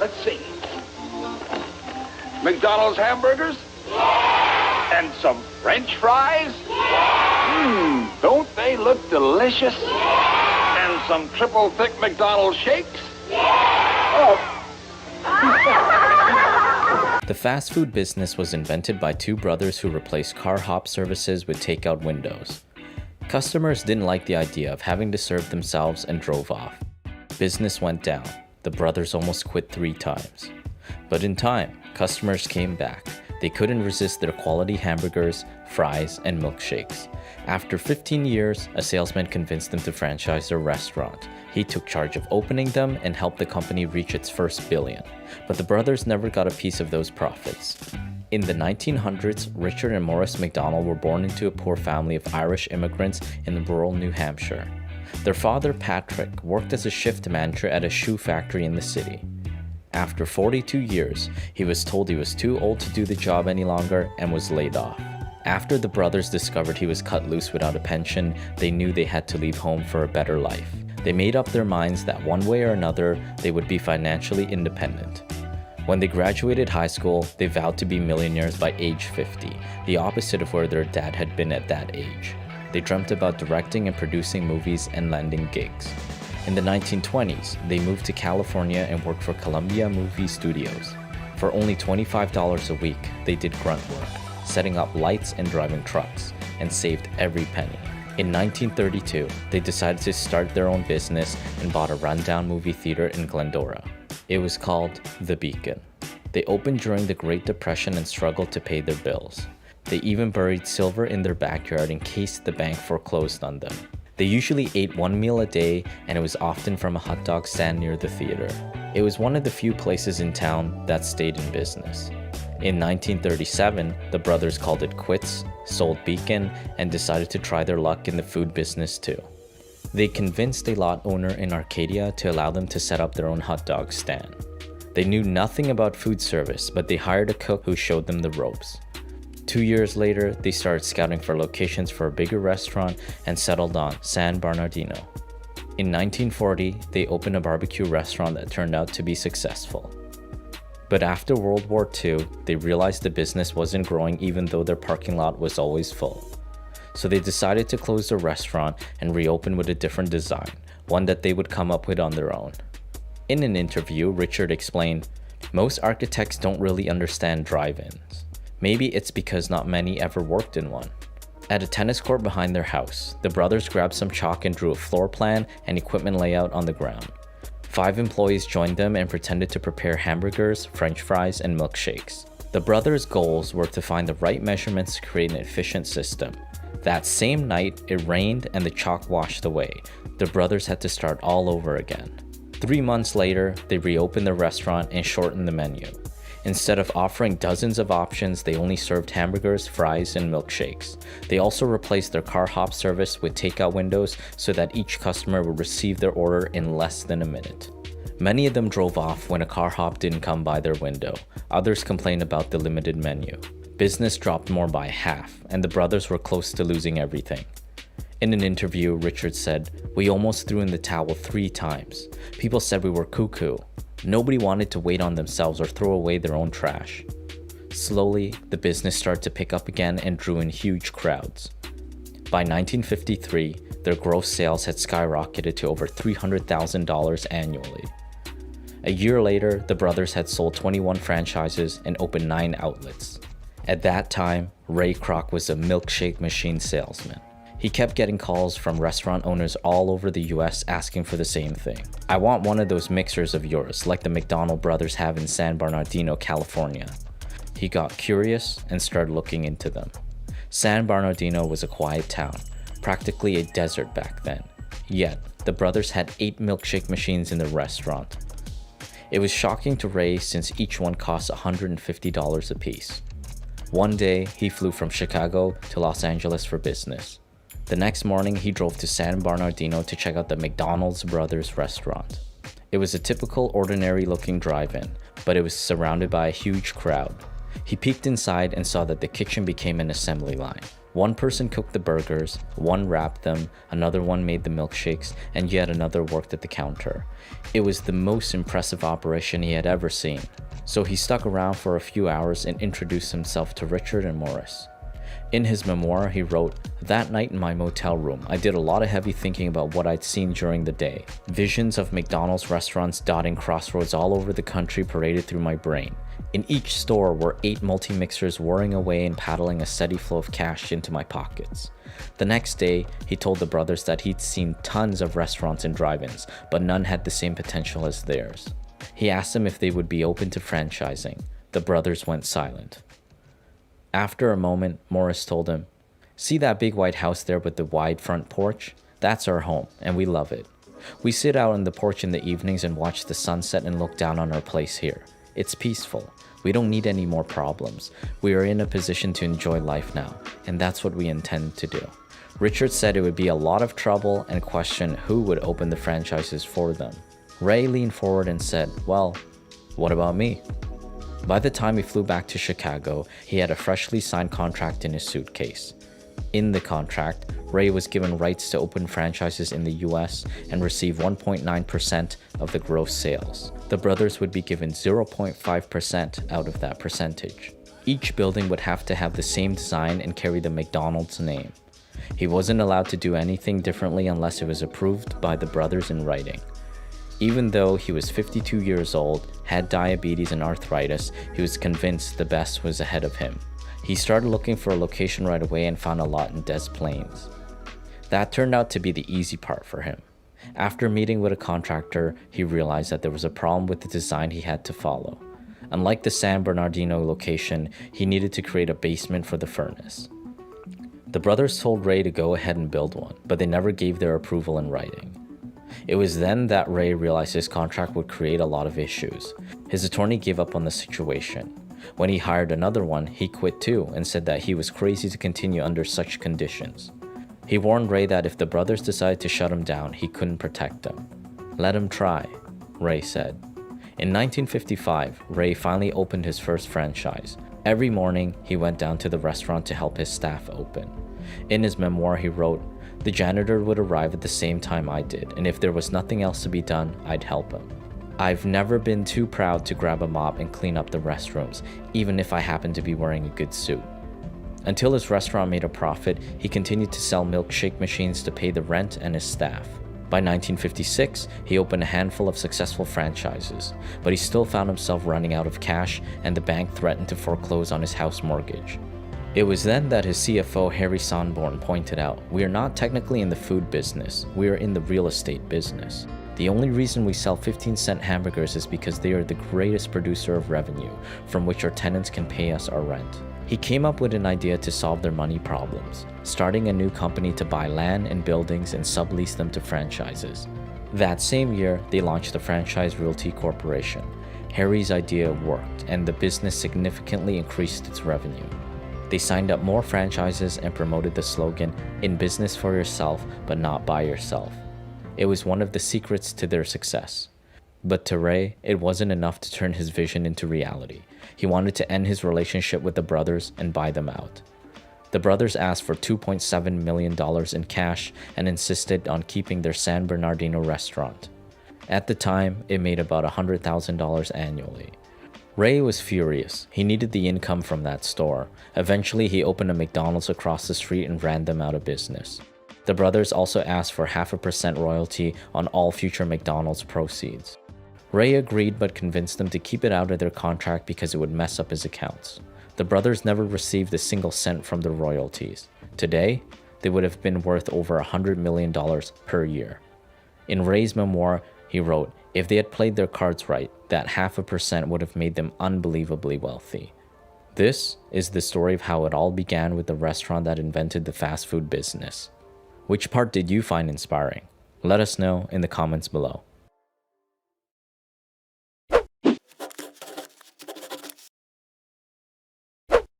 Let's see. McDonald's hamburgers? And some French fries? Don't they look delicious? And some triple thick McDonald's shakes? The fast food business was invented by two brothers who replaced carhop services with takeout windows. Customers didn't like the idea of having to serve themselves and drove off. Business went down. The brothers almost quit 3 times. But in time, customers came back. They couldn't resist their quality hamburgers, fries, and milkshakes. After 15 years, a salesman convinced them to franchise their restaurant. He took charge of opening them and helped the company reach its first billion. But the brothers never got a piece of those profits. In the 1900s, Richard and Morris McDonald were born into a poor family of Irish immigrants in rural New Hampshire. Their father, Patrick, worked as a shift manager at a shoe factory in the city. After 42 years, he was told he was too old to do the job any longer and was laid off. After the brothers discovered he was cut loose without a pension, they knew they had to leave home for a better life. They made up their minds that one way or another, they would be financially independent. When they graduated high school, they vowed to be millionaires by age 50, the opposite of where their dad had been at that age. They dreamt about directing and producing movies and landing gigs. In the 1920s, they moved to California and worked for Columbia Movie Studios. For only $25 a week, they did grunt work, setting up lights and driving trucks, and saved every penny. In 1932, they decided to start their own business and bought a rundown movie theater in Glendora. It was called The Beacon. They opened during the Great Depression and struggled to pay their bills. They even buried silver in their backyard in case the bank foreclosed on them. They usually ate 1 meal a day, and it was often from a hot dog stand near the theater. It was one of the few places in town that stayed in business. In 1937, the brothers called it quits, sold Beacon, and decided to try their luck in the food business too. They convinced a lot owner in Arcadia to allow them to set up their own hot dog stand. They knew nothing about food service, but they hired a cook who showed them the ropes. 2 years later, they started scouting for locations for a bigger restaurant and settled on San Bernardino. In 1940, they opened a barbecue restaurant that turned out to be successful. But after World War II, they realized the business wasn't growing even though their parking lot was always full. So they decided to close the restaurant and reopen with a different design, one that they would come up with on their own. In an interview, Richard explained, "Most architects don't really understand drive-ins. Maybe it's because not many ever worked in one." At a tennis court behind their house, the brothers grabbed some chalk and drew a floor plan and equipment layout on the ground. 5 employees joined them and pretended to prepare hamburgers, French fries, and milkshakes. The brothers' goals were to find the right measurements to create an efficient system. That same night, it rained and the chalk washed away. The brothers had to start all over again. 3 months later, they reopened the restaurant and shortened the menu. Instead of offering dozens of options, they only served hamburgers, fries, and milkshakes. They also replaced their carhop service with takeout windows so that each customer would receive their order in less than a minute. Many of them drove off when a carhop didn't come by their window. Others complained about the limited menu. Business dropped more by half, and the brothers were close to losing everything. In an interview, Richard said, "We almost threw in the towel 3 times. People said we were cuckoo. Nobody wanted to wait on themselves or throw away their own trash." Slowly, the business started to pick up again and drew in huge crowds. By 1953, their gross sales had skyrocketed to over $300,000 annually. A year later, the brothers had sold 21 franchises and opened 9 outlets. At that time, Ray Kroc was a milkshake machine salesman. He kept getting calls from restaurant owners all over the US asking for the same thing. "I want one of those mixers of yours, like the McDonald brothers have in San Bernardino, California." He got curious and started looking into them. San Bernardino was a quiet town, practically a desert back then. Yet, the brothers had 8 milkshake machines in the restaurant. It was shocking to Ray since each one cost $150 apiece. One day, he flew from Chicago to Los Angeles for business. The next morning, he drove to San Bernardino to check out the McDonald's Brothers restaurant. It was a typical ordinary-looking drive-in, but it was surrounded by a huge crowd. He peeked inside and saw that the kitchen became an assembly line. One person cooked the burgers, one wrapped them, another one made the milkshakes, and yet another worked at the counter. It was the most impressive operation he had ever seen. So he stuck around for a few hours and introduced himself to Richard and Morris. In his memoir, he wrote, "That night in my motel room, I did a lot of heavy thinking about what I'd seen during the day. Visions of McDonald's restaurants dotting crossroads all over the country paraded through my brain. In each store were 8 multi-mixers whirring away and paddling a steady flow of cash into my pockets." The next day, he told the brothers that he'd seen tons of restaurants and drive-ins, but none had the same potential as theirs. He asked them if they would be open to franchising. The brothers went silent. After a moment, Morris told him, "See that big white house there with the wide front porch? That's our home, and we love it. We sit out on the porch in the evenings and watch the sunset and look down on our place here. It's peaceful. We don't need any more problems. We are in a position to enjoy life now, and that's what we intend to do." Richard said it would be a lot of trouble and questioned who would open the franchises for them. Ray leaned forward and said, "Well, what about me?" By the time he flew back to Chicago, he had a freshly signed contract in his suitcase. In the contract, Ray was given rights to open franchises in the US and receive 1.9% of the gross sales. The brothers would be given 0.5% out of that percentage. Each building would have to have the same design and carry the McDonald's name. He wasn't allowed to do anything differently unless it was approved by the brothers in writing. Even though he was 52 years old, had diabetes and arthritis, he was convinced the best was ahead of him. He started looking for a location right away and found a lot in Des Plaines. That turned out to be the easy part for him. After meeting with a contractor, he realized that there was a problem with the design he had to follow. Unlike the San Bernardino location, he needed to create a basement for the furnace. The brothers told Ray to go ahead and build one, but they never gave their approval in writing. It was then that Ray realized his contract would create a lot of issues. His attorney gave up on the situation. When he hired another one, he quit too and said that he was crazy to continue under such conditions. He warned Ray that if the brothers decided to shut him down, he couldn't protect them. "Let him try," Ray said. In 1955, Ray finally opened his first franchise. Every morning, he went down to the restaurant to help his staff open. In his memoir, he wrote, "The janitor would arrive at the same time I did, and if there was nothing else to be done, I'd help him. I've never been too proud to grab a mop and clean up the restrooms, even if I happened to be wearing a good suit." Until his restaurant made a profit, he continued to sell milkshake machines to pay the rent and his staff. By 1956, he opened a handful of successful franchises, but he still found himself running out of cash and the bank threatened to foreclose on his house mortgage. It was then that his CFO, Harry Sonborn, pointed out, "We are not technically in the food business, we are in the real estate business. The only reason we sell 15-cent hamburgers is because they are the greatest producer of revenue, from which our tenants can pay us our rent." He came up with an idea to solve their money problems, starting a new company to buy land and buildings and sublease them to franchises. That same year, they launched the Franchise Realty Corporation. Harry's idea worked, and the business significantly increased its revenue. They signed up more franchises and promoted the slogan, "In business for yourself, but not by yourself." It was one of the secrets to their success. But to Ray, it wasn't enough to turn his vision into reality. He wanted to end his relationship with the brothers and buy them out. The brothers asked for $2.7 million in cash and insisted on keeping their San Bernardino restaurant. At the time, it made about $100,000 annually. Ray was furious. He needed the income from that store. Eventually, he opened a McDonald's across the street and ran them out of business. The brothers also asked for 0.5% royalty on all future McDonald's proceeds. Ray agreed but convinced them to keep it out of their contract because it would mess up his accounts. The brothers never received a single cent from the royalties. Today, they would have been worth over $100 million per year. In Ray's memoir, he wrote, "If they had played their cards right, that 0.5% would have made them unbelievably wealthy." This is the story of how it all began with the restaurant that invented the fast food business. Which part did you find inspiring? Let us know in the comments below.